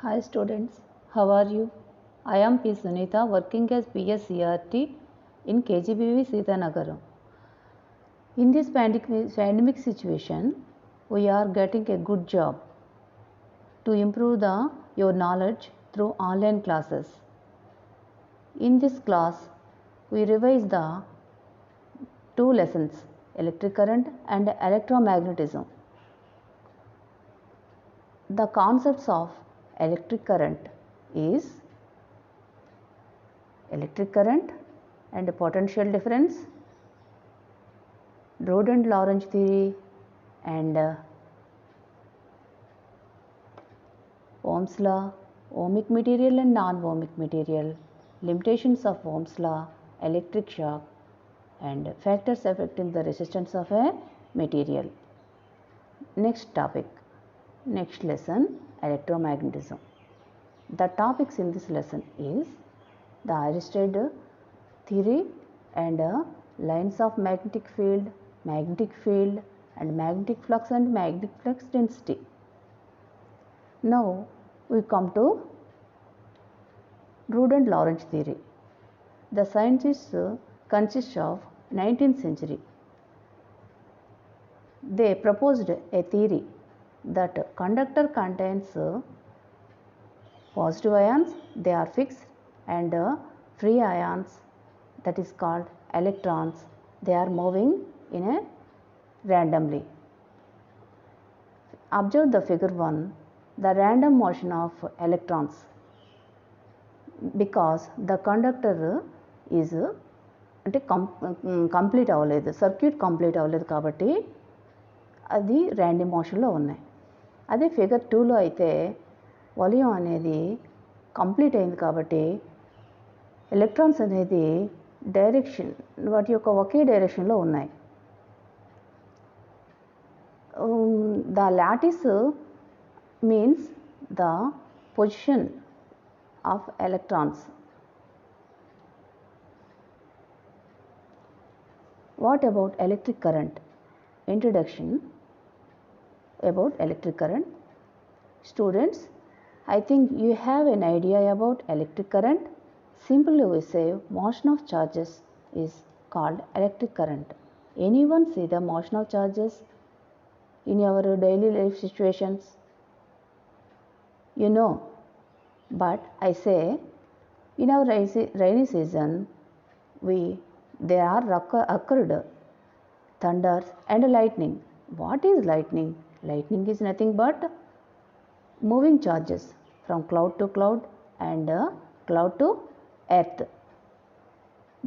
Hi students, how are you? I am P. Sunita working as PSCRT in KGBV Sitanagaram. In this pandemic situation, we are getting a good job to improve your knowledge through online classes. In this class, we revise the two lessons, electric current and electromagnetism. The concepts of electric current is electric current and potential difference, Rode and Lorentz theory, and Ohm's law, ohmic material and non-ohmic material, limitations of Ohm's law, electric shock, and factors affecting the resistance of a material. Next topic, next lesson, electromagnetism. The topics in this lesson is the Aristotle theory and lines of magnetic field, and magnetic flux and magnetic flux density. Now we come to Rode and Lorentz theory. The scientists consist of 19th century. They proposed a theory that conductor contains positive ions, they are fixed, and free ions, that is called electrons, they are moving in a randomly. Observe the figure 1, the random motion of electrons, because the conductor is అంటే complete అవ్వలేదు, circuit complete అవ్వలేదు కాబట్టి అది random మోషన్లో ఉన్నాయి. అదే figure 2లో అయితే వాల్యూమ్ అనేది కంప్లీట్ అయింది కాబట్టి ఎలక్ట్రాన్స్ అనేది డైరెక్షన్ వాటి యొక్క ఒకే డైరెక్షన్లో ఉన్నాయి. The lattice means the position of electrons. What about electric current? Introduction about electric current. Students, I think you have an idea about electric current. Simply we say motion of charges is called electric current. Anyone see the motion of charges in your daily life situations? You know, but I say in our rainy season there are occurred thunders and lightning. What is lightning? Lightning is nothing but moving charges from cloud to cloud and cloud to earth.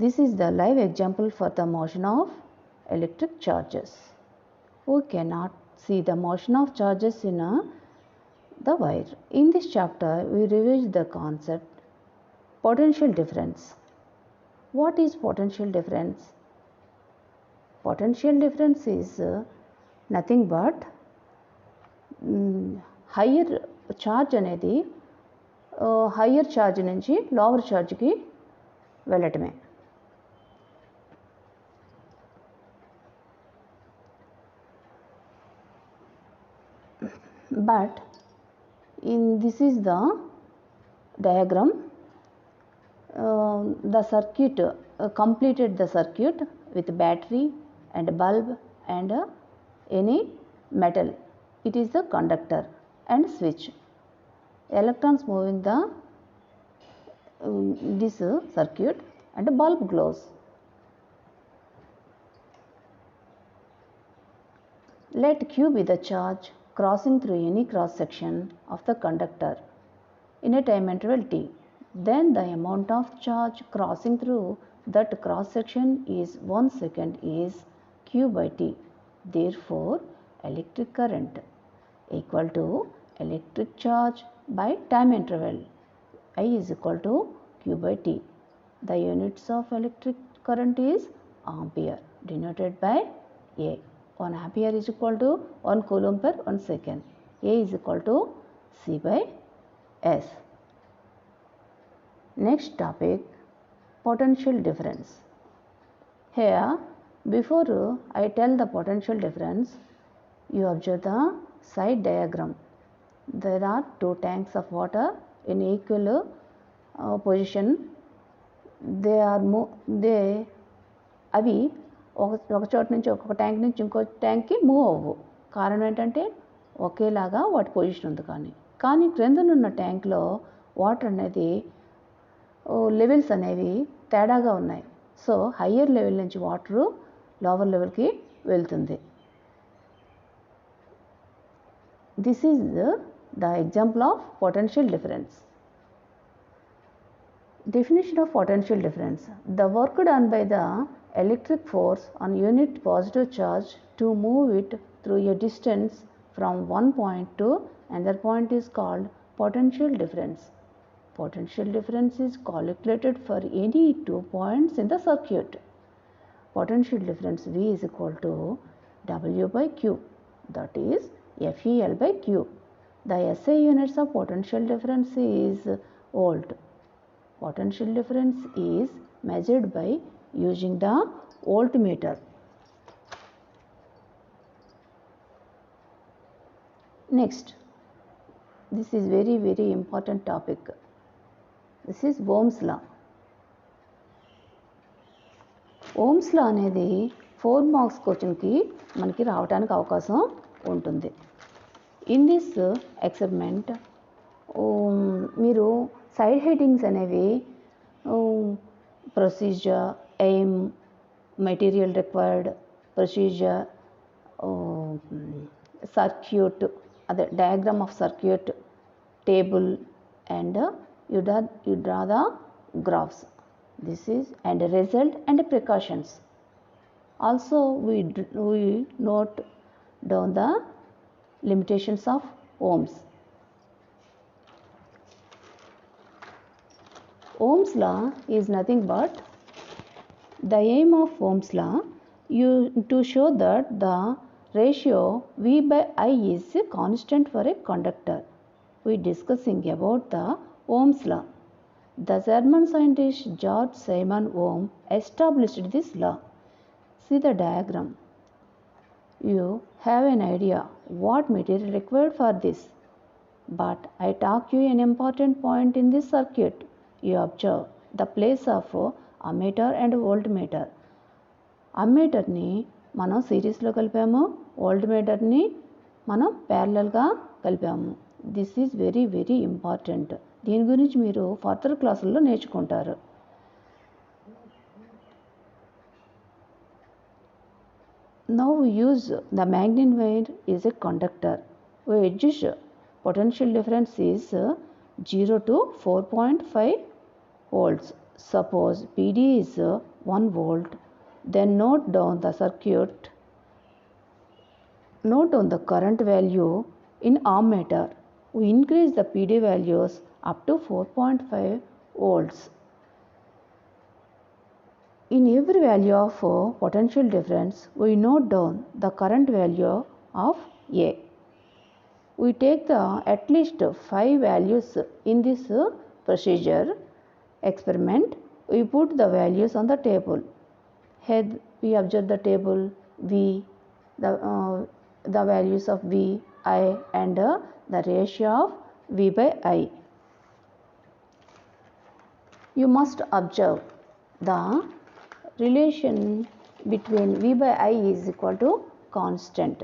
This is the live example for the motion of electric charges. We cannot see the motion of charges in the wire. In this chapter, we revise the concept potential difference. What is potential difference? Potential difference is nothing but higher charge అనేది higher charge నుంచి lower charge కి వెళ్ళటమే. But this is the diagram. The circuit completed the circuit with battery and bulb and any metal. It is the conductor and switch. Electrons moving the this circuit and bulb glows. Let Q be the charge crossing through any cross section of the conductor in a time interval t. Then the amount of charge crossing through that cross section is 1 second is Q by T. Therefore, electric current equal to electric charge by time interval. I is equal to Q by T. The units of electric current is ampere, denoted by A. 1 ampere is equal to 1 coulomb per 1 second. A is equal to C by S. Next topic, potential difference. Here, before I tell the potential difference, you observe the side diagram. there are two tanks of water in equal position. అవి ఒక చోట నుంచి ఒక tank నుంచి ఇంకో ట్యాంక్కి move అవ్వవు. కారణం ఏంటంటే ఒకేలాగా వాటి పొజిషన్ ఉంది. కానీ క్రిందనున్న ట్యాంక్లో వాటర్ అనేది లెవెల్స్ అనేవి తేడాగా ఉన్నాయి. సో హయ్యర్ లెవెల్ నుంచి వాటరు లోవర్ లెవెల్కి వెళ్తుంది. This is the example of potential difference. Definition of potential difference: the work done by the electric force on unit positive charge to move it through a distance from one point to another point is called potential difference. Potential difference is calculated for any 2 points in the circuit. Potential difference V is equal to W by Q, that is FEL by Q. The SI units of potential difference is volt. Potential difference is measured by using the voltmeter. Next, this is very important topic. This is Ohm's law. Ohm's law అనేది 4 marks క్వశ్చన్కి మనకి రావడానికి అవకాశం ఉంటుంది. In this experiment మీరు side headings అనేవి procedure, aim, material required, procedure, circuit, అదే diagram of circuit, table, and you draw the graphs. This is and result and precautions. Also we note down the limitations of Ohm's. Ohm's law is nothing but the aim of Ohm's law to show that the ratio V by I is constant for a conductor. We discussing about the Ohm's law. The German scientist Georg Simon Ohm established this law. See the diagram. You have an idea what material required for this. But I talk you an important point in this circuit. You observe the place of ammeter and voltmeter. అమ్మీటర్ని మనం సిరీస్లో కలిపాము, వోల్ట్మీటర్ని మనం ప్యారలల్గా కలిపాము. This is very important. దీని గురించి మీరు ఫర్దర్ క్లాసుల్లో నేర్చుకుంటారు. Now we use the magnet wire is a conductor. We adjust potential difference is 0 to 4.5 volts. Suppose PD is 1 volt. Then note down the circuit. Note down the current value in ammeter. We increase the PD values up to 4.5 volts. In every value of potential difference, we note down the current value of A. We take at least 5 values in this procedure experiment. We put the values on the table. Head, we observe the table V, the values of V, I, and the ratio of V by I. You must observe the relation between V by I is equal to constant.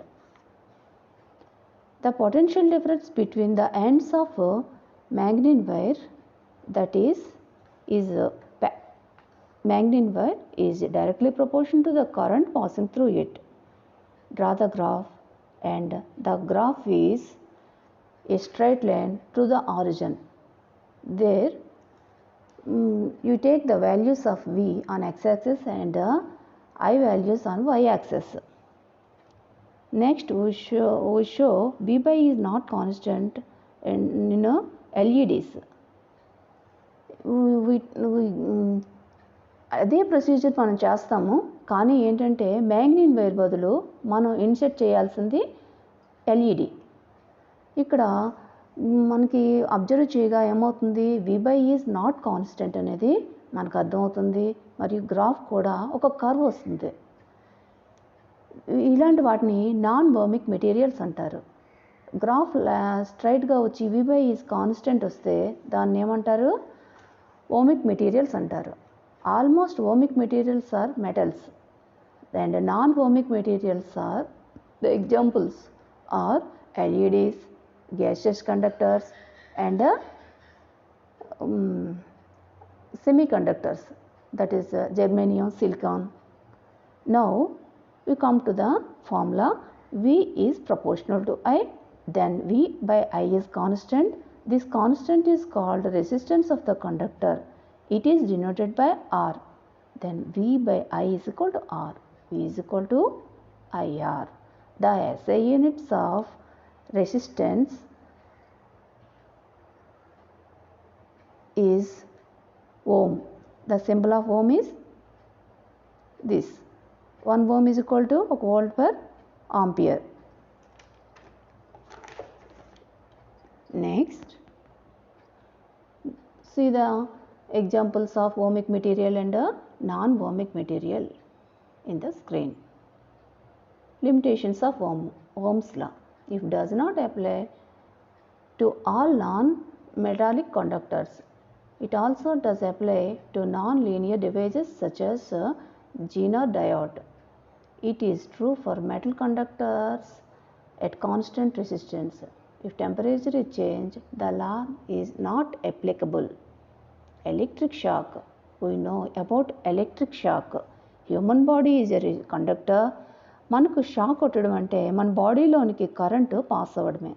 The potential difference between the ends of a magnet wire, that is magnet wire, is directly proportional to the current passing through it. Draw the graph, and the graph is a straight line to the origin. There you take the values of V on x-axis and I values on y-axis. Next we show V by is not constant in LEDs. అదే procedure మనం చేస్తాము, కానీ ఏంటంటే magnet wire బదులు మనం INCET చేయాల్సింది LED. ఇక్కడ మనకి అబ్జర్వ్ చేయగా ఏమవుతుంది, V by is not constant అనేది మనకు అర్థమవుతుంది. మరియు గ్రాఫ్ కూడా ఒక కర్వ్ వస్తుంది. ఇలాంటి వాటిని నాన్ బర్మిక్ మెటీరియల్స్ అంటారు. గ్రాఫ్ స్ట్రైట్గా వచ్చి V by ఈజ్ కాన్స్టెంట్ వస్తే దాన్ని ఏమంటారు? ఓమిక్ మెటీరియల్స్ అంటారు. Almost ohmic materials are metals and non ohmic materials are the examples are LEDs, gaseous conductors and semiconductors, that is germanium, silicon. Now we come to the formula. V is proportional to I, then V by I is constant. This constant is called resistance of the conductor. It is denoted by R. Then V by I is equal to R. V is equal to IR. The SI units of resistance is ohm. The symbol of ohm is this. 1 ohm is equal to 1 volt per ampere. Next, see the examples of ohmic material and non-ohmic material in the screen. Limitations of Ohm's law. If does not apply to all non-metallic conductors, it also does apply to non-linear devices such as Zener diode. It is true for metal conductors at constant resistance. If temperature is changed, the law is not applicable. Electric shock. We know about electric shock. Human body is a conductor. మనకు shock కొట్టడం అంటే మన బాడీలోనికి current pass అవ్వడమే.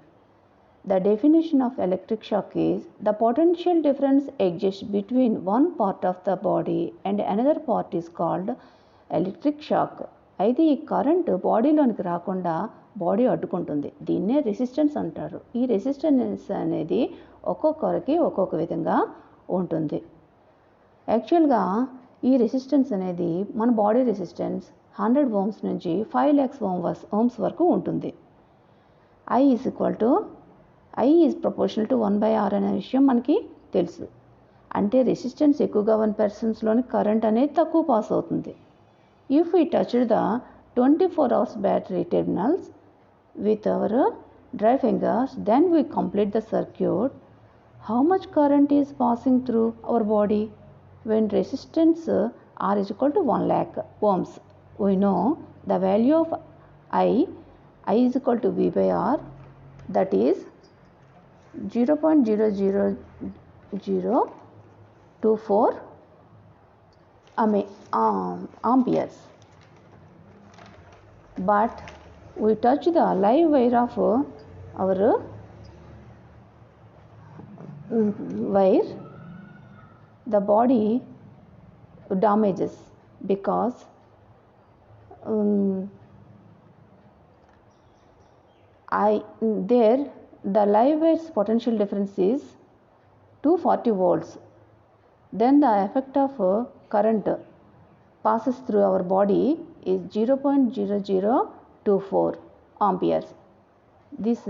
The definition of electric shock is the potential difference exists between one part of the body and another part is called electric shock. అయితే ఈ current బాడీలోనికి రాకుండా body అడ్డుకుంటుంది. దీన్నే రెసిస్టెన్స్ అంటారు. ఈ రెసిస్టెన్స్ అనేది ఒక్కొక్కరికి ఒక్కొక్క విధంగా ఉంటుంది. యాక్చువల్గా ఈ రెసిస్టెన్స్ అనేది మన బాడీ రెసిస్టెన్స్ 100 ohms నుంచి 5 lakhs ohms వరకు ఉంటుంది. I is proportional to 1 by R అనే విషయం మనకి తెలుసు. అంటే రెసిస్టెన్స్ ఎక్కువగా ఉన్న పర్సన్స్లోని కరెంట్ అనేది తక్కువ పాస్ అవుతుంది. If we touch the 24 hours battery terminals with our dry fingers, then we complete the circuit. How much current is passing through our body? When resistance R is equal to 1 lakh ohms, we know the value of I is equal to V by R, that is 0.00024 amperes. But we touch the live wire of our wire, the body damages because the live wire's potential difference is 240 volts. Then the effect of current passes through our body is 0.0024 amperes. This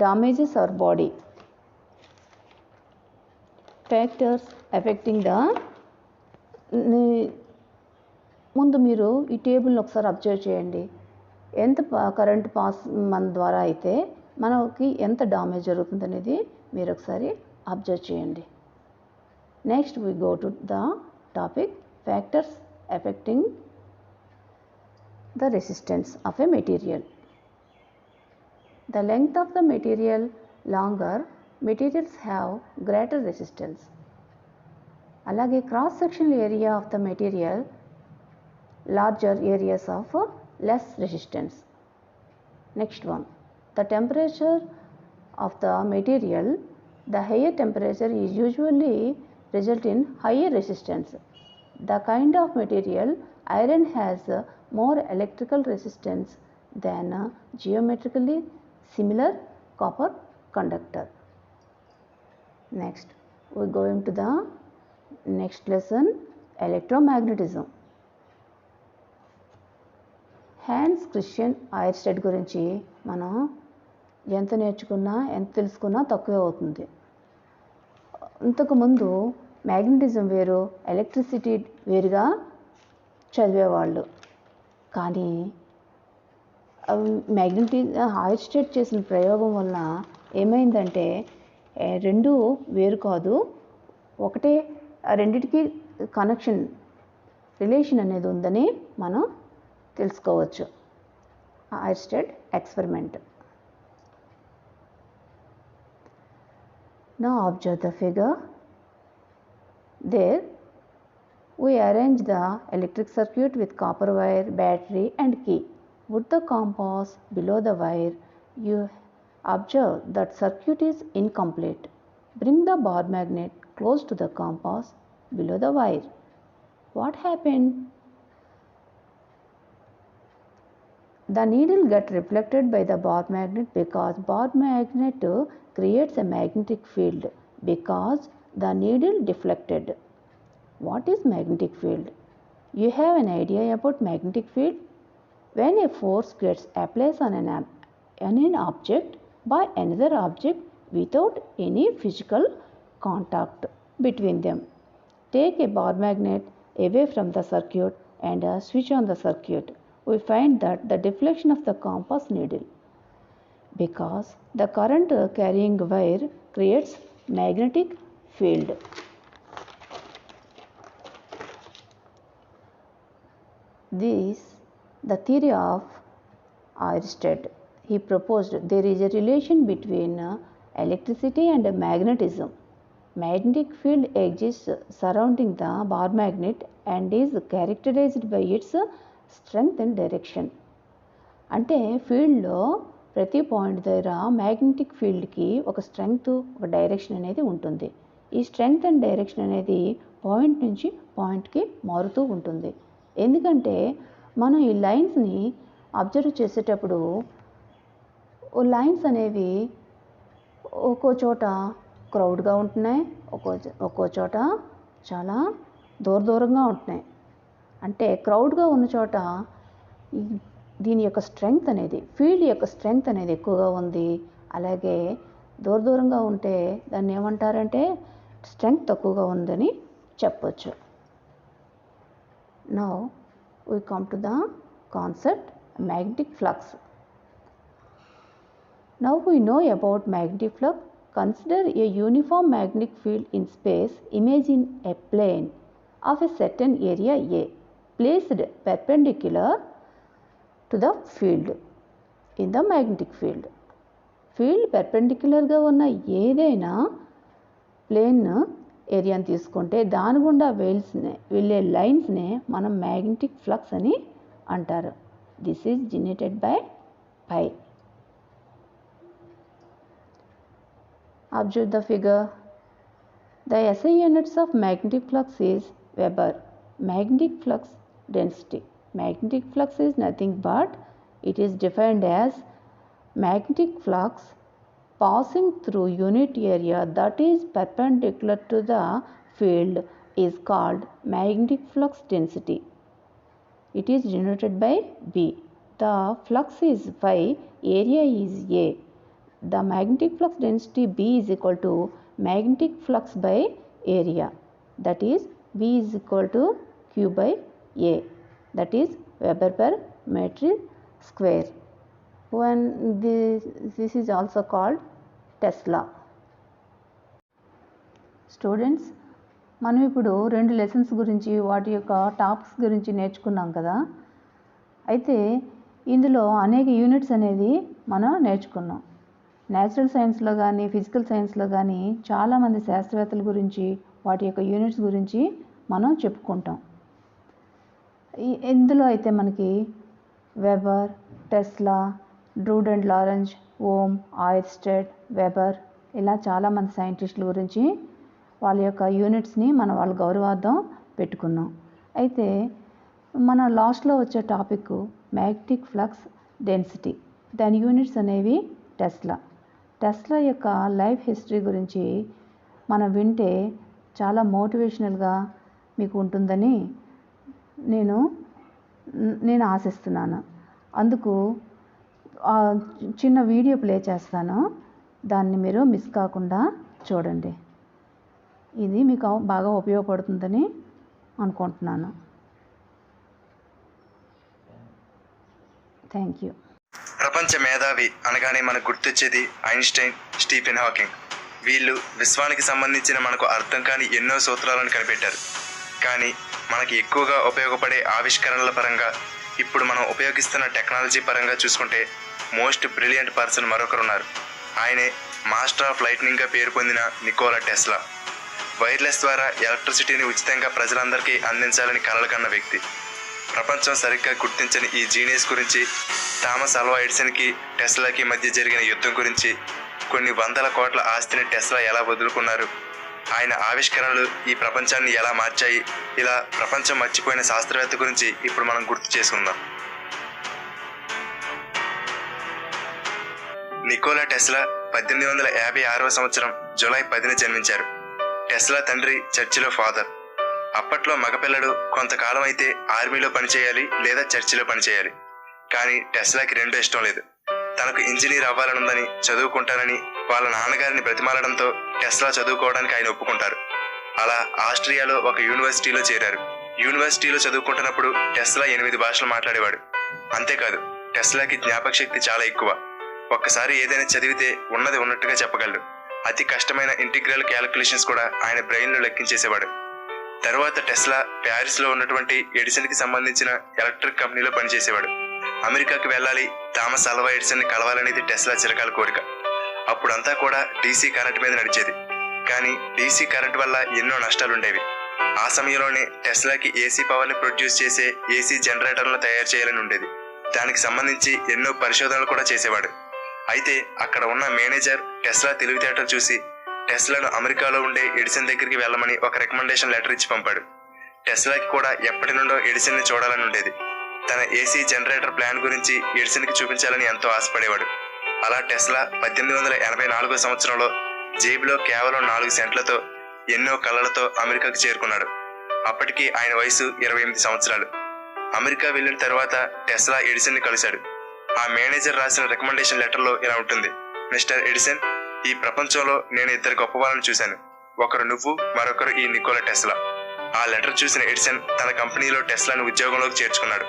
damages our body. Factors affecting the ముందు మీరు ఈ టేబుల్ని ఒకసారి observe చేయండి. ఎంత current pass మన ద్వారా అయితే మనకి ఎంత డామేజ్ జరుగుతుంది అనేది మీరు ఒకసారి అబ్జర్వ్ చేయండి. Next we go to the topic factors affecting the resistance of a material. The length of the material longer, materials have greater resistance. అలాగే cross sectional area of the material, larger areas of less resistance. Next one, the temperature of the material, the higher temperature is usually result in higher resistance. The kind of material, iron has more electrical resistance than geometrically similar copper conductor. Next, we go into the next lesson, electromagnetism. Hans Christian Oersted గురించి మనం ఎంత నేర్చుకున్నా ఎంత తెలుసుకున్నా తక్కువే అవుతుంది. ఇంతకుముందు magnetism వేరు, ఎలక్ట్రిసిటీ వేరుగా చదివేవాళ్ళు. కానీ ఐర్స్టెడ్ చేసిన ప్రయోగం వలన ఏమైందంటే రెండు వేరు కాదు, ఒకటే, రెండిటికి కనెక్షన్, రిలేషన్ అనేది ఉందని మనం తెలుసుకోవచ్చు. Oersted experiment. Now observe the figure. There we arrange the electric circuit with copper wire, battery and key. Put the compass below the wire. You observe that circuit is incomplete. Bring the bar magnet close to the compass below the wire. What happened? The needle gets reflected by the bar magnet because bar magnet creates a magnetic field because the needle deflected. What is magnetic field? You have an idea about magnetic field? When a force gets applied on an object by another object without any physical contact between them. Take a bar magnet away from the circuit and switch on the circuit. We find that the deflection of the compass needle because the current carrying wire creates magnetic field. This the theory of Ørsted. He proposed there is a relation between electricity and magnetism. Magnetic field exists surrounding the bar magnet and is characterized by its strength and direction. అంటే ఫీల్డ్లో ప్రతి point దగ్గర magnetic ఫీల్డ్కి ఒక strength, ఒక direction అనేది ఉంటుంది. ఈ స్ట్రెంగ్త్ అండ్ డైరెక్షన్ అనేది పాయింట్ నుంచి పాయింట్కి మారుతూ ఉంటుంది. ఎందుకంటే మనం ఈ లైన్స్ని అబ్జర్వ్ చేసేటప్పుడు లైన్స్ అనేవి ఒక్కో చోట క్రౌడ్గా ఉంటున్నాయి, ఒక్కో చోట చాలా దూరంగా ఉంటున్నాయి. అంటే క్రౌడ్గా ఉన్న చోట దీని యొక్క స్ట్రెంగ్త్ అనేది, ఫీల్డ్ యొక్క స్ట్రెంగ్త్ అనేది ఎక్కువగా ఉంది. అలాగే దూరంగా ఉంటే దాన్ని ఏమంటారంటే స్ట్రెంగ్త్ తక్కువగా ఉందని చెప్పొచ్చు. Now we come to the concept magnetic flux. Now we know about magnetic flux. Consider a uniform magnetic field in space. Imagine a plane of a certain area A placed perpendicular to the field in the magnetic field. Field పెర్పెండిక్యులర్గా ఉన్న ఏదైనా plane ఏరియాని తీసుకుంటే దాని గుండా వెళ్ళే లైన్స్నే మనం magnetic flux అని అంటారు. This is generated by phi. Observe the figure. The SI units of magnetic flux is Weber. Magnetic flux density. Magnetic flux is nothing but it is defined as magnetic flux passing through unit area that is perpendicular to the field is called magnetic flux density. It is denoted by B. The flux is phi, area is A. The magnetic flux density B is equal to magnetic flux by area, that is B is equal to Q by A, that is Weber per meter square. When this is also called Tesla. Students, మనం ఇప్పుడు 2 lessons గురించి వాటి యొక్క topics గురించి నేర్చుకున్నాం కదా. అయితే ఇందులో అనేక యూనిట్స్ అనేది మనం నేర్చుకున్నాం. న్యాచురల్ సైన్స్లో కానీ ఫిజికల్ సైన్స్లో కానీ చాలామంది శాస్త్రవేత్తల గురించి వాటి యొక్క యూనిట్స్ గురించి మనం చెప్పుకుంటాం. ఇందులో అయితే మనకి Weber, Tesla, Drude and Lorentz, Ohm, Oersted, Weber ఇలా చాలామంది సైంటిస్టుల గురించి వాళ్ళ యొక్క యూనిట్స్ని మనం వాళ్ళ గౌరవార్థం పెట్టుకున్నాం. అయితే మన లాస్ట్లో వచ్చే టాపిక్ మ్యాగ్నెటిక్ ఫ్లక్స్ డెన్సిటీ. దాని యూనిట్స్ అనేవి టెస్లా. టెస్లా యొక్క లైఫ్ హిస్టరీ గురించి మనం వింటే చాలా మోటివేషనల్గా మీకు ఉంటుందని నేను ఆశిస్తున్నాను. అందుకు చిన్న వీడియో ప్లే చేస్తాను, దాన్ని మీరు మిస్ కాకుండా చూడండి. ఇది మీకు బాగా ఉపయోగపడుతుందని అనుకుంటున్నాను. Thank you. ప్రపంచ మేధావి అనగానే మనకు గుర్తొచ్చేది ఐన్స్టైన్, స్టీఫెన్ హాకింగ్. వీళ్ళు విశ్వానికి సంబంధించిన మనకు అర్థం కాని ఎన్నో సూత్రాలను కనిపెట్టారు. కానీ మనకి ఎక్కువగా ఉపయోగపడే ఆవిష్కరణల పరంగా, ఇప్పుడు మనం ఉపయోగిస్తున్న టెక్నాలజీ పరంగా చూసుకుంటే మోస్ట్ బ్రిలియంట్ పర్సన్ మరొకరున్నారు. ఆయనే మాస్టర్ ఆఫ్ లైట్నింగ్గా పేరు పొందిన నికోలా టెస్లా. వైర్లెస్ ద్వారా ఎలక్ట్రిసిటీని ఉచితంగా ప్రజలందరికీ అందించాలని కలలు కన్న వ్యక్తి. ప్రపంచం సరిగ్గా గుర్తించని ఈ జీనియస్ గురించి, థామస్ అల్వా ఎడిసన్కి టెస్లాకి మధ్య జరిగిన యుద్ధం గురించి, కొన్ని వందల కోట్ల ఆస్తిని టెస్లా ఎలా వదులుకున్నారు, ఆయన ఆవిష్కరణలు ఈ ప్రపంచాన్ని ఎలా మార్చాయి, ఇలా ప్రపంచం మర్చిపోయిన శాస్త్రవేత్త గురించి ఇప్పుడు మనం గుర్తు చేసుకుందాం. నికోలా టెస్లా 1856వ సంవత్సరం జూలై 10న జన్మించారు. టెస్లా తండ్రి చర్చిలో ఫాదర్. అప్పట్లో మగపిల్లడు కొంతకాలం అయితే ఆర్మీలో పనిచేయాలి లేదా చర్చిలో పనిచేయాలి. కానీ టెస్లాకి రెండో ఇష్టం లేదు. తనకు ఇంజనీర్ అవ్వాలనుందని, చదువుకుంటానని వాళ్ళ నాన్నగారిని బ్రతిమాలడంతో టెస్లా చదువుకోవడానికి ఆయన ఒప్పుకుంటారు. అలా ఆస్ట్రియాలో ఒక యూనివర్సిటీలో చేరారు. యూనివర్సిటీలో చదువుకుంటున్నప్పుడు టెస్లా 8 భాషలు మాట్లాడేవాడు. అంతేకాదు, టెస్లాకి జ్ఞాపక శక్తి చాలా ఎక్కువ. ఒక్కసారి ఏదైనా చదివితే ఉన్నది ఉన్నట్టుగా చెప్పగలడు. అతి కష్టమైన ఇంటిగ్రల్ క్యాలిక్యులేషన్స్ కూడా ఆయన బ్రెయిన్లో లెక్కించేసేవాడు. తర్వాత టెస్లా ప్యారిస్లో ఉన్నటువంటి ఎడిసన్కి సంబంధించిన ఎలక్ట్రిక్ కంపెనీలో పనిచేసేవాడు. అమెరికాకి వెళ్ళాలి, థామస్ అల్వా ఎడిసన్ని కలవాలనేది టెస్లా చిరకాల కోరిక. అప్పుడంతా కూడా డీసీ కరెంట్ మీద నడిచేది. కానీ డీసీ కరెంట్ వల్ల ఎన్నో నష్టాలుండేవి. ఆ సమయంలోనే టెస్లాకి ఏసీ పవర్ని ప్రొడ్యూస్ చేసే ఏసీ జనరేటర్లను తయారు చేయాలని ఉండేది. దానికి సంబంధించి ఎన్నో పరిశోధనలు కూడా చేసేవాడు. అయితే అక్కడ ఉన్న మేనేజర్ టెస్లా తెలివితేటలు చూసి టెస్లాను అమెరికాలో ఉండే ఎడిసన్ దగ్గరికి వెళ్ళమని ఒక రికమెండేషన్ లెటర్ ఇచ్చి పంపాడు. టెస్లాకి కూడా ఎప్పటి నుండో ఎడిసన్ని చూడాలని ఉండేది. తన ఏసీ జనరేటర్ ప్లాన్ గురించి ఎడిసన్కి చూపించాలని ఎంతో ఆశపడేవాడు. అలా టెస్లా 1884వ సంవత్సరంలో జేబులో కేవలం 4 సెంట్లతో, ఎన్నో కళ్ళలతో అమెరికాకు చేరుకున్నాడు. అప్పటికి ఆయన వయసు 28 సంవత్సరాలు. అమెరికా వెళ్ళిన తర్వాత టెస్లా ఎడిసన్ని కలిశాడు. ఆ మేనేజర్ రాసిన రికమెండేషన్ లెటర్లో ఇలా ఉంటుంది: మిస్టర్ ఎడిసన్, ఈ ప్రపంచంలో నేను 2 గొప్ప వాళ్ళని చూశాను. ఒకరు నువ్వు, మరొకరు ఈ నికోలా టెస్లా. ఆ లెటర్ చూసిన ఎడిసన్ తన కంపెనీలో టెస్లాను ఉద్యోగంలోకి చేర్చుకున్నాడు.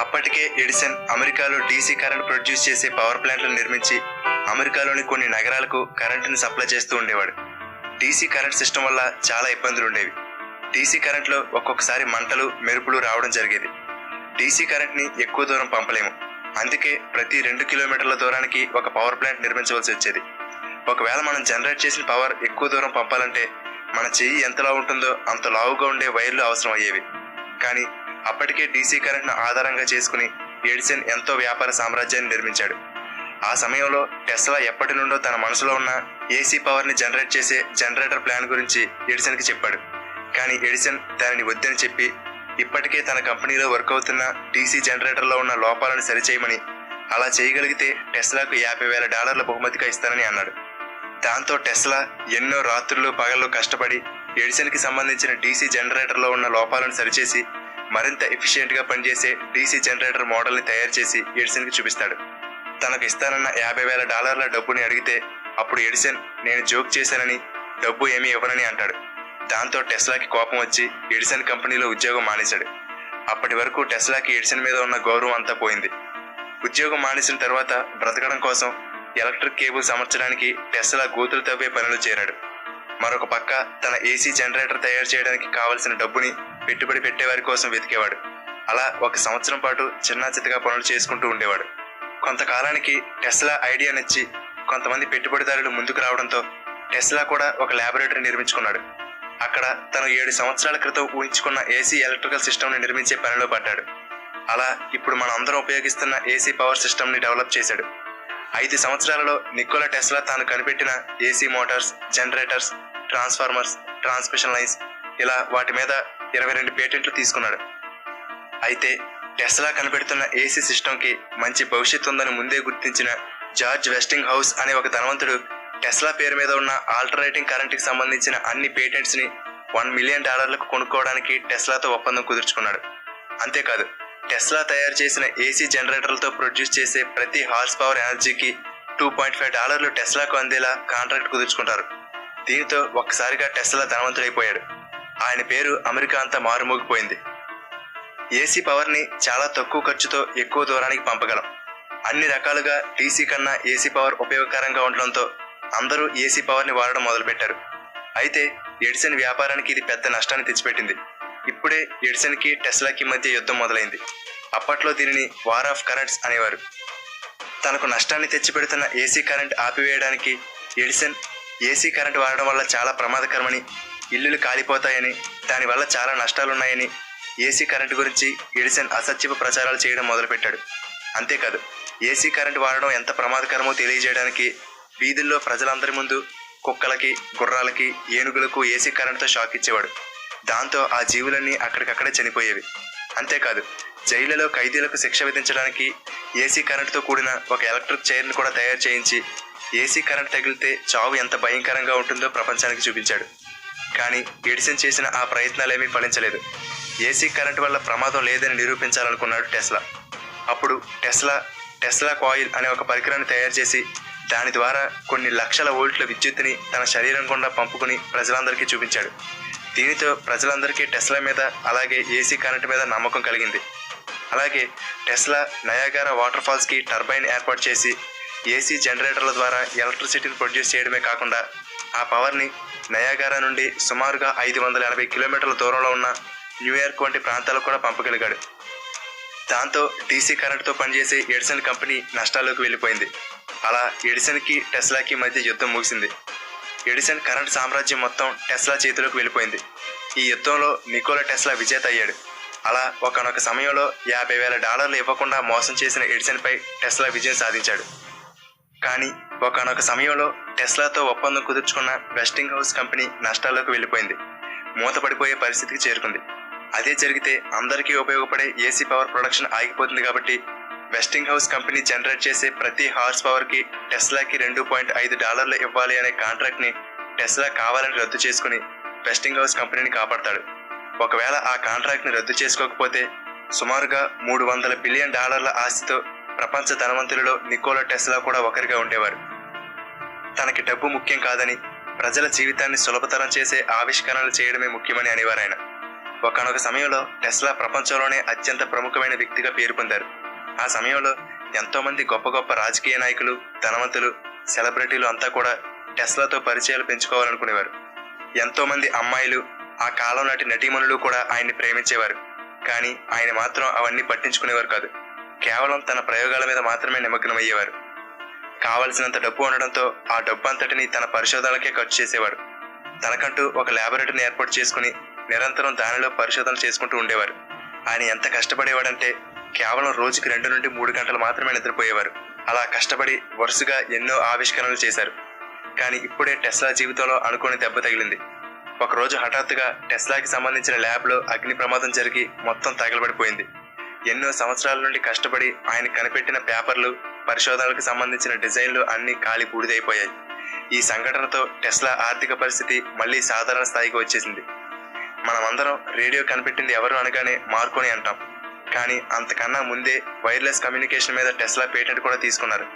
అప్పటికే ఎడిసన్ అమెరికాలో డీసీ కరెంట్ ప్రొడ్యూస్ చేసే పవర్ ప్లాంట్లను నిర్మించి అమెరికాలోని కొన్ని నగరాలకు కరెంటుని సప్లై చేస్తూ ఉండేవాడు. డీసీ కరెంట్ సిస్టమ్ వల్ల చాలా ఇబ్బందులు ఉండేవి. డీసీ కరెంట్లో ఒక్కొక్కసారి మంటలు, మెరుపులు రావడం జరిగేది. డీసీ కరెంట్ని ఎక్కువ దూరం పంపలేము. అందుకే ప్రతి 2 కిలోమీటర్ల దూరానికి ఒక పవర్ ప్లాంట్ నిర్మించవలసి వచ్చేది. ఒకవేళ మనం జనరేట్ చేసిన పవర్ ఎక్కువ దూరం పంపాలంటే మన చెయ్యి ఎంతలా ఉంటుందో అంత లావుగా ఉండే వైర్లు అవసరం అయ్యేవి. కానీ అప్పటికే డీసీ కరెంట్ను ఆధారంగా చేసుకుని ఎడిసన్ ఎంతో వ్యాపార సామ్రాజ్యాన్ని నిర్మించాడు. ఆ సమయంలో టెస్లా ఎప్పటి నుండో తన మనసులో ఉన్న ఏసీ పవర్ని జనరేట్ చేసే జనరేటర్ ప్లాన్ గురించి ఎడిసన్కి చెప్పాడు. కానీ ఎడిసన్ దానిని వద్దని చెప్పి ఇప్పటికే తన కంపెనీలో వర్క్ అవుతున్న డీసీ జనరేటర్లో ఉన్న లోపాలను సరిచేయమని, అలా చేయగలిగితే టెస్లాకు $50,000 బహుమతిగా ఇస్తానని అన్నాడు. దాంతో టెస్లా ఎన్నో రాత్రులు పగళ్ళు కష్టపడి ఎడిసన్కి సంబంధించిన డీసీ జనరేటర్లో ఉన్న లోపాలను సరిచేసి మరింత ఎఫిషియెంట్గా పనిచేసే డీసీ జనరేటర్ మోడల్ని తయారు చేసి ఎడిసన్కి చూపిస్తాడు. తనకు ఇస్తానన్న $50,000 డబ్బుని అడిగితే అప్పుడు ఎడిసన్ నేను జోక్ చేశానని, డబ్బు ఏమీ ఇవ్వనని అంటాడు. దాంతో టెస్లాకి కోపం వచ్చి ఎడిసన్ కంపెనీలో ఉద్యోగం మానేశాడు. అప్పటి వరకు టెస్లాకి ఎడిసన్ మీద ఉన్న గౌరవం అంతా పోయింది. ఉద్యోగం మానేసిన తర్వాత బ్రతకడం కోసం ఎలక్ట్రిక్ కేబుల్స్ అమర్చడానికి టెస్లా గోతులు తవ్వే పనిలో చేరాడు. మరొక పక్క తన ఏసీ జనరేటర్ తయారు చేయడానికి కావలసిన డబ్బుని పెట్టుబడి పెట్టేవారి కోసం వెతికేవాడు. అలా 1 సంవత్సరం పాటు చిన్నా చితగా పనులు చేసుకుంటూ ఉండేవాడు. కొంతకాలానికి టెస్లా ఐడియా నచ్చి కొంతమంది పెట్టుబడిదారులు ముందుకు రావడంతో టెస్లా కూడా ఒక ల్యాబొరేటరీ నిర్మించుకున్నాడు. అక్కడ తను 7 సంవత్సరాల క్రితం ఊహించుకున్న ఏసీ ఎలక్ట్రికల్ సిస్టమ్ని నిర్మించే పనిలో పడ్డాడు. అలా ఇప్పుడు మనం అందరం ఉపయోగిస్తున్న ఏసీ పవర్ సిస్టమ్ని డెవలప్ చేశాడు. 5 సంవత్సరాలలో నికోలా టెస్లా తాను కనిపెట్టిన AC Motors, generators, transformers, transmission lines, ఇలా వాటి మీద 22 పేటెంట్లు తీసుకున్నాడు. అయితే టెస్లా కనిపెడుతున్న ఏసీ సిస్టమ్కి మంచి భవిష్యత్తు ఉందని ముందే గుర్తించిన జార్జ్ వెస్టింగ్ హౌస్ అనే ఒక ధనవంతుడు టెస్లా పేరు మీద ఉన్న ఆల్టర్నేటింగ్ కరెంట్కి సంబంధించిన అన్ని పేటెంట్స్ని $1 మిలియన్ కొనుక్కోవడానికి టెస్లాతో ఒప్పందం కుదుర్చుకున్నాడు. అంతేకాదు, టెస్లా తయారు చేసిన ఏసీ జనరేటర్లతో ప్రొడ్యూస్ చేసే ప్రతి హార్స్ పవర్ ఎనర్జీకి $2.5 టెస్లాకు అందేలా కాంట్రాక్ట్ కుదుర్చుకుంటారు. దీనితో ఒక్కసారిగా టెస్లా ధనవంతుడైపోయాడు. ఆయన పేరు అమెరికా అంతా మారుమోగిపోయింది. ఏసీ పవర్ని చాలా తక్కువ ఖర్చుతో ఎక్కువ దూరానికి పంపగలం. అన్ని రకాలుగా డీసీ కన్నా ఏసీ పవర్ ఉపయోగకరంగా ఉండడంతో అందరూ ఏసీ పవర్ని వాడడం మొదలుపెట్టారు. అయితే ఎడిసన్ వ్యాపారానికి ఇది పెద్ద నష్టాన్ని తెచ్చిపెట్టింది. ఇప్పుడే ఎడిసన్కి టెస్లాకి మధ్య యుద్ధం మొదలైంది. అప్పట్లో దీనిని వార్ ఆఫ్ కరెంట్స్ అనేవారు. తనకు నష్టాన్ని తెచ్చిపెడుతున్న ఏసీ కరెంట్ ఆపివేయడానికి ఎడిసన్ ఏసీ కరెంట్ వాడడం వల్ల చాలా ప్రమాదకరమని, ఇల్లులు కాలిపోతాయని, దానివల్ల చాలా నష్టాలున్నాయని ఏసీ కరెంట్ గురించి ఎడిసన్ అసత్యపు ప్రచారాలు చేయడం మొదలుపెట్టాడు. అంతేకాదు, ఏసీ కరెంట్ వాడడం ఎంత ప్రమాదకరమో తెలియజేయడానికి వీధుల్లో ప్రజలందరి ముందు కుక్కలకి, గుర్రాలకి, ఏనుగులకు ఏసీ కరెంట్తో షాక్ ఇచ్చేవాడు. దాంతో ఆ జీవులన్నీ అక్కడికక్కడే చనిపోయేవి. అంతేకాదు, జైళ్లలో ఖైదీలకు శిక్ష విధించడానికి ఏసీ కరెంట్తో కూడిన ఒక ఎలక్ట్రిక్ చైర్ను కూడా తయారు చేయించి ఏసీ కరెంట్ తగిలితే చావు ఎంత భయంకరంగా ఉంటుందో ప్రపంచానికి చూపించాడు. కానీ ఎడిసన్ చేసిన ఆ ప్రయత్నాలేమీ ఫలించలేదు. ఏసీ కరెంట్ వల్ల ప్రమాదం లేదని నిరూపించాలనుకున్నాడు టెస్లా. అప్పుడు టెస్లా కాయిల్ అనే ఒక పరికరాన్ని తయారు చేసి దాని ద్వారా కొన్ని లక్షల వోల్ట్ల విద్యుత్తుని తన శరీరం గుండా పంపుకుని ప్రజలందరికీ చూపించాడు. దీనితో ప్రజలందరికీ టెస్లా మీద, అలాగే ఏసీ కరెంట్ మీద నమ్మకం కలిగింది. అలాగే టెస్లా నయాగారా వాటర్ ఫాల్స్కి టర్బైన్ ఏర్పాటు చేసి ఏసీ జనరేటర్ల ద్వారా ఎలక్ట్రిసిటీని ప్రొడ్యూస్ చేయడమే కాకుండా ఆ పవర్ని నయాగారా నుండి సుమారుగా 580 కిలోమీటర్ల దూరంలో ఉన్న న్యూయార్క్ వంటి ప్రాంతాలకు కూడా పంపగలిగాడు. దాంతో డీసీ కరెంట్తో పనిచేసే ఎడిసన్ కంపెనీ నష్టాల్లోకి వెళ్ళిపోయింది. అలా ఎడిసన్కి టెస్లాకి మధ్య యుద్ధం ముగిసింది. ఎడిసన్ కరెంట్ సామ్రాజ్యం మొత్తం టెస్లా చేతిలోకి వెళ్ళిపోయింది. ఈ యుద్ధంలో నికోలా టెస్లా విజేత అయ్యాడు. అలా ఒకనొక సమయంలో $50,000 ఇవ్వకుండా మోసం చేసిన ఎడిసన్పై టెస్లా విజయం సాధించాడు. కానీ ఒకనొక సమయంలో టెస్లాతో ఒప్పందం కుదుర్చుకున్న వెస్టింగ్ హౌస్ కంపెనీ నష్టాల్లోకి వెళ్ళిపోయింది. మూతపడిపోయే పరిస్థితికి చేరుకుంది. అదే జరిగితే అందరికీ ఉపయోగపడే ఏసీ పవర్ ప్రొడక్షన్ ఆగిపోతుంది. కాబట్టి వెస్టింగ్ హౌస్ కంపెనీ జనరేట్ చేసే ప్రతి హార్స్ పవర్కి టెస్లాకి $2.5 ఇవ్వాలి అనే కాంట్రాక్ట్ని టెస్లా కావాలని రద్దు చేసుకుని వెస్టింగ్ హౌస్ కంపెనీని కాపాడతాడు. ఒకవేళ ఆ కాంట్రాక్ట్ని రద్దు చేసుకోకపోతే సుమారుగా $300 బిలియన్ ఆస్తితో ప్రపంచ ధనవంతులలో నికోలా టెస్లా కూడా ఒకరిగా ఉండేవారు. తనకి డబ్బు ముఖ్యం కాదని, ప్రజల జీవితాన్ని సులభతరం చేసే ఆవిష్కరణలు చేయడమే ముఖ్యమని అనేవారు ఆయన. ఒకనొక సమయంలో టెస్లా ప్రపంచంలోనే అత్యంత ప్రముఖమైన వ్యక్తిగా పేరు పొందారు. ఆ సమయంలో ఎంతో మంది గొప్ప గొప్ప రాజకీయ నాయకులు, ధనవంతులు, సెలబ్రిటీలు అంతా కూడా టెస్లాతో పరిచయాలు పెంచుకోవాలనుకునేవారు. ఎంతో మంది అమ్మాయిలు, ఆ కాలం నాటి నటీమణులు కూడా ఆయన్ని ప్రేమించేవారు. కానీ ఆయన మాత్రం అవన్నీ పట్టించుకునేవారు కాదు. కేవలం తన ప్రయోగాల మీద మాత్రమే నిమగ్నమయ్యేవారు. కావలసినంత డబ్బు ఉండడంతో ఆ డబ్బు అంతటిని తన పరిశోధనలకే ఖర్చు చేసేవారు. తనకంటూ ఒక ల్యాబొరేటరీని ఏర్పాటు చేసుకుని నిరంతరం దానిలో పరిశోధనలు చేసుకుంటూ ఉండేవారు. ఆయన ఎంత కష్టపడేవాడంటే కేవలం రోజుకి 2 నుండి 3 గంటలు మాత్రమే నిద్రపోయేవారు. అలా కష్టపడి వరుసగా ఎన్నో ఆవిష్కరణలు చేశారు. కానీ ఇప్పుడే టెస్లా జీవితంలో అనుకోని దెబ్బ తగిలింది. ఒకరోజు హఠాత్తుగా టెస్లాకి సంబంధించిన ల్యాబ్లో అగ్ని ప్రమాదం జరిగి మొత్తం తగలబడిపోయింది. ఎన్నో సంవత్సరాల నుండి కష్టపడి ఆయన కనిపెట్టిన పేపర్లు, పరిశోధనలకు సంబంధించిన డిజైన్లు అన్నీ కాలి బూడిదైపోయాయి. ఈ సంఘటనతో టెస్లా ఆర్థిక పరిస్థితి మళ్ళీ సాధారణ స్థాయికి వచ్చేసింది. మనమందరం రేడియో కనిపెట్టింది ఎవరు అనగానే మార్కోని అంటాం. కానీ అంతకన్నా ముందే వైర్లెస్ కమ్యూనికేషన్ మీద టెస్లా పేటెంట్ కూడా తీసుకున్నారు.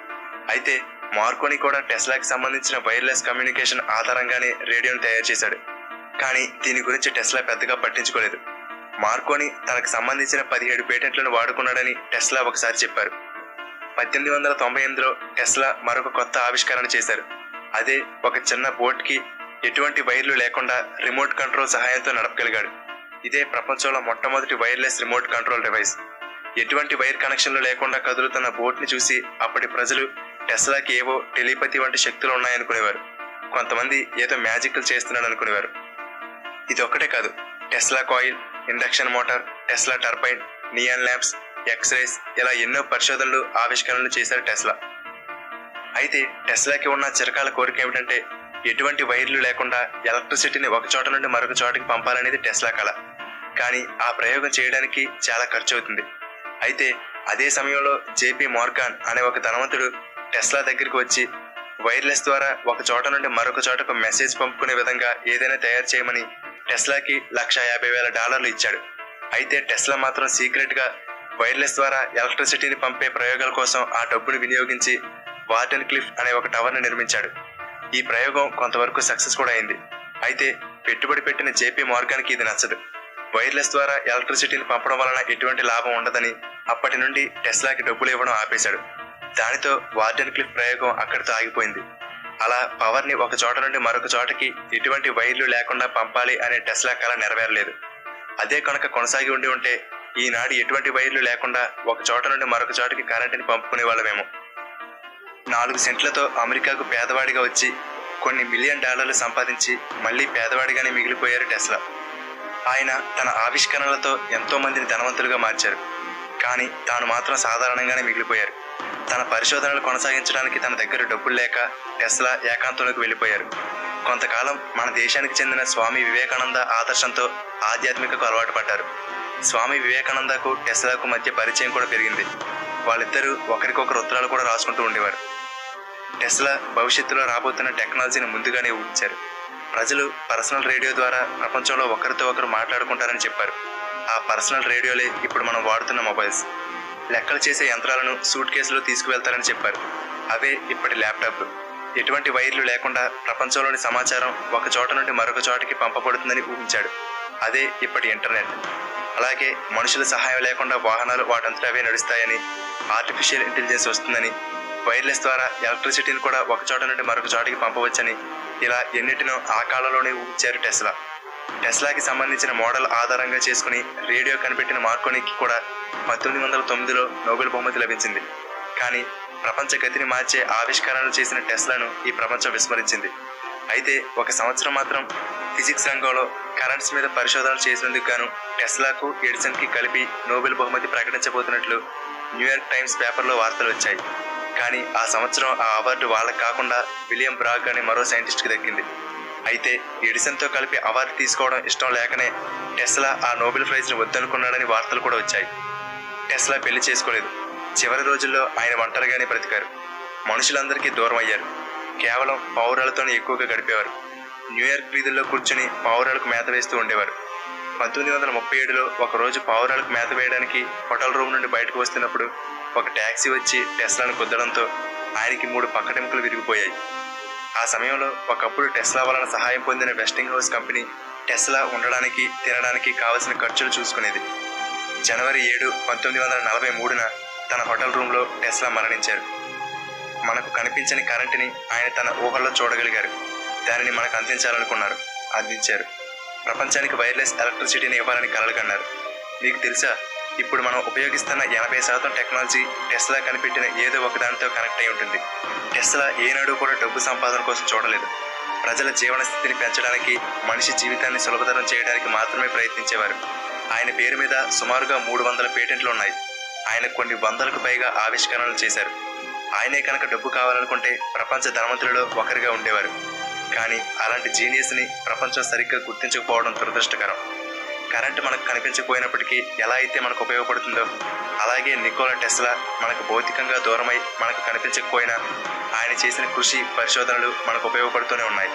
అయితే మార్కోని కూడా టెస్లాకి సంబంధించిన వైర్లెస్ కమ్యూనికేషన్ ఆధారంగానే రేడియోను తయారు చేశాడు. కానీ దీని గురించి టెస్లా పెద్దగా పట్టించుకోలేదు. మార్కోని తనకు సంబంధించిన 17 పేటెంట్లను వాడుకున్నాడని టెస్లా ఒకసారి చెప్పారు. 1898లో టెస్లా మరొక కొత్త ఆవిష్కరణ చేశారు. అదే ఒక చిన్న బోట్కి ఎటువంటి వైర్లు లేకుండా రిమోట్ కంట్రోల్ సహాయంతో నడపగలిగాడు. ఇదే ప్రపంచంలో మొట్టమొదటి వైర్లెస్ రిమోట్ కంట్రోల్ డివైస్. ఎటువంటి వైర్ కనెక్షన్లు లేకుండా కదులుతున్న బోట్ని చూసి అప్పటి ప్రజలు టెస్లాకి ఏవో టెలిపతి వంటి శక్తులు ఉన్నాయనుకునేవారు. కొంతమంది ఏదో మ్యాజిక్లు చేస్తున్నాడు అనుకునేవారు. ఇది ఒక్కటే కాదు, Tesla coil, induction motor, Tesla turbine, neon lamps, X rays ఇలా ఎన్నో పరిశోధనలు, ఆవిష్కరణలు చేశారు టెస్లా. అయితే టెస్లాకి ఉన్న చిరకాల కోరిక ఏమిటంటే ఎటువంటి వైర్లు లేకుండా ఎలక్ట్రిసిటీని ఒక చోట నుండి మరొక చోటకి పంపాలనేది టెస్లా కళ. కానీ ఆ ప్రయోగం చేయడానికి చాలా ఖర్చు అవుతుంది. అయితే అదే సమయంలో జేపీ మోర్గాన్ అనే ఒక ధనవంతుడు టెస్లా దగ్గరికి వచ్చి వైర్లెస్ ద్వారా ఒక చోట నుండి మరొక చోటకు మెసేజ్ పంపుకునే విధంగా ఏదైనా తయారు చేయమని టెస్లాకి $150,000 ఇచ్చాడు. అయితే టెస్లా మాత్రం సీక్రెట్గా వైర్లెస్ ద్వారా ఎలక్ట్రిసిటీని పంపే ప్రయోగాల కోసం ఆ డబ్బును వినియోగించి వార్డెన్ క్లిఫ్ అనే ఒక టవర్ని నిర్మించాడు. ఈ ప్రయోగం కొంతవరకు సక్సెస్ కూడా అయింది. అయితే పెట్టుబడి పెట్టిన జేపీ మోర్గాన్కి ఇది నచ్చదు. వైర్లెస్ ద్వారా ఎలక్ట్రిసిటీని పంపడం వలన ఎటువంటి లాభం ఉండదని అప్పటి నుండి టెస్లాకి డబ్బులు ఇవ్వడం ఆపేశాడు. దానితో వార్డెన్ క్లిఫ్ ప్రయోగం అక్కడితో ఆగిపోయింది. అలా పవర్ని ఒక చోట నుండి మరొక చోటకి ఎటువంటి వైర్లు లేకుండా పంపాలి అనే టెస్లా కల నెరవేరలేదు. అదే కనుక కొనసాగి ఉంటే ఈనాడు ఎటువంటి వైర్లు లేకుండా ఒక చోట నుండి మరొక చోటకి కరెంటుని పంపుకునే వాళ్ళమేమో. 4 సెంట్లతో అమెరికాకు పేదవాడిగా వచ్చి కొన్ని $1 మిలియన్ సంపాదించి మళ్ళీ పేదవాడిగానే మిగిలిపోయారు టెస్లా. ఆయన తన ఆవిష్కరణలతో ఎంతో మందిని ధనవంతులుగా మార్చారు. కానీ తాను మాత్రం సాధారణంగానే మిగిలిపోయారు. తన పరిశోధనలు కొనసాగించడానికి తన దగ్గర డబ్బులు లేక టెస్లా ఏకాంతంలోకి వెళ్ళిపోయారు. కొంతకాలం మన దేశానికి చెందిన స్వామి వివేకానంద ఆదర్శంతో ఆధ్యాత్మికకు అలవాటు పడ్డారు. స్వామి వివేకానందకు టెస్లాకు మధ్య పరిచయం కూడా పెరిగింది. వాళ్ళిద్దరూ ఒకరికొకరు ఉత్తరాలు కూడా రాసుకుంటూ ఉండేవారు. టెస్లా భవిష్యత్తులో రాబోతున్న టెక్నాలజీని ముందుగానే ఊహించారు. ప్రజలు పర్సనల్ రేడియో ద్వారా ప్రపంచంలో ఒకరితో ఒకరు మాట్లాడుకుంటారని చెప్పారు. ఆ పర్సనల్ రేడియోలే ఇప్పుడు మనం వాడుతున్న మొబైల్స్. లెక్కలు చేసే యంత్రాలను సూట్ కేసులో తీసుకువెళ్తారని చెప్పారు. అవే ఇప్పటి ల్యాప్టాప్లు. ఎటువంటి వైర్లు లేకుండా ప్రపంచంలోని సమాచారం ఒక చోట నుండి మరొక చోటకి పంపబడుతుందని ఊహించాడు. అదే ఇప్పటి ఇంటర్నెట్. అలాగే మనుషుల సహాయం లేకుండా వాహనాలు వాటంతట అవే నడుస్తాయని, ఆర్టిఫిషియల్ ఇంటెలిజెన్స్ వస్తుందని, వైర్లెస్ ద్వారా ఎలక్ట్రిసిటీని కూడా ఒక చోట నుండి మరొక చోటకి పంపవచ్చని, ఇలా ఎన్నిటినో ఆ కాలంలోనే ఊహించారు టెస్లా. టెస్లాకి సంబంధించిన మోడల్ ఆధారంగా చేసుకుని రేడియో కనిపెట్టిన మార్కోనీకి కూడా 1909లో నోబెల్ బహుమతి లభించింది. కానీ ప్రపంచ గతిని మార్చే ఆవిష్కరణలు చేసిన టెస్లాను ఈ ప్రపంచం విస్మరించింది. అయితే ఒక సంవత్సరం మాత్రం ఫిజిక్స్ రంగంలో కరెంట్స్ మీద పరిశోధనలు చేసినందుకు గాను టెస్లాకు ఎడిసన్కి కలిపి నోబెల్ బహుమతి ప్రకటించబోతున్నట్లు న్యూయార్క్ టైమ్స్ పేపర్లో వార్తలు వచ్చాయి. కానీ ఆ సంవత్సరం ఆ అవార్డు వాళ్ళకు కాకుండా విలియం బ్రాగ్ అనే మరో సైంటిస్ట్కి దక్కింది. అయితే ఎడిసన్తో కలిపి అవార్డు తీసుకోవడం ఇష్టం లేకనే టెస్లా ఆ నోబెల్ ప్రైజ్ని వద్దనుకున్నాడని వార్తలు కూడా వచ్చాయి. టెస్లా పెళ్లి చేసుకోలేదు. చివరి రోజుల్లో ఆయన ఒంటరిగానే బ్రతికారు. మనుషులందరికీ దూరం అయ్యారు. కేవలం పావురాలతోనే ఎక్కువగా గడిపేవారు. న్యూయార్క్ వీధుల్లో కూర్చుని పావురాలకు మేత వేస్తూ ఉండేవారు. 1937లో ఒకరోజు పావురాలకు మేత వేయడానికి హోటల్ రూమ్ నుండి బయటకు వస్తున్నప్పుడు ఒక ట్యాక్సీ వచ్చి టెస్లాను గుద్దడంతో ఆయనకి 3 పక్కటెముకలు విరిగిపోయాయి. ఆ సమయంలో ఒకప్పుడు టెస్లా వలన సహాయం పొందిన వెస్టింగ్ హౌస్ కంపెనీ టెస్లా ఉండడానికి తినడానికి కావలసిన ఖర్చులు చూసుకునేది. జనవరి 7, 1943న తన హోటల్ రూమ్లో టెస్లా మరణించారు. మనకు కనిపించని కరెంటుని ఆయన తన ఊహల్లో చూడగలిగారు. దానిని మనకు అందించాలనుకున్నారు, అందించారు. ప్రపంచానికి వైర్లెస్ ఎలక్ట్రిసిటీని ఇవ్వాలని కలలు కన్నారు. మీకు తెలుసా, ఇప్పుడు మనం ఉపయోగిస్తున్న 80% టెక్నాలజీ టెస్లా కనిపెట్టిన ఏదో ఒకదానితో కనెక్ట్ అయి ఉంటుంది. టెస్లా ఏనాడు కూడా డబ్బు సంపాదన కోసం చూడలేదు. ప్రజల జీవన స్థితిని పెంచడానికి, మనిషి జీవితాన్ని సులభతరం చేయడానికి మాత్రమే ప్రయత్నించేవారు. ఆయన పేరు మీద సుమారుగా 300 పేటెంట్లు ఉన్నాయి. ఆయన కొన్ని వందలకు పైగా ఆవిష్కరణలు చేశారు. ఆయనే కనుక డబ్బు కావాలనుకుంటే ప్రపంచ ధనవంతులలో ఒకరిగా ఉండేవారు. కానీ అలాంటి జీనియస్ని ప్రపంచం సరిగ్గా గుర్తించకపోవడం దురదృష్టకరం. కరెంటు మనకు కనిపించకపోయినప్పటికీ ఎలా అయితే మనకు ఉపయోగపడుతుందో, అలాగే నికోలా టెస్లా మనకు భౌతికంగా దూరమై మనకు కనిపించకపోయినా ఆయన చేసిన కృషి, పరిశోధనలు మనకు ఉపయోగపడుతూనే ఉన్నాయి.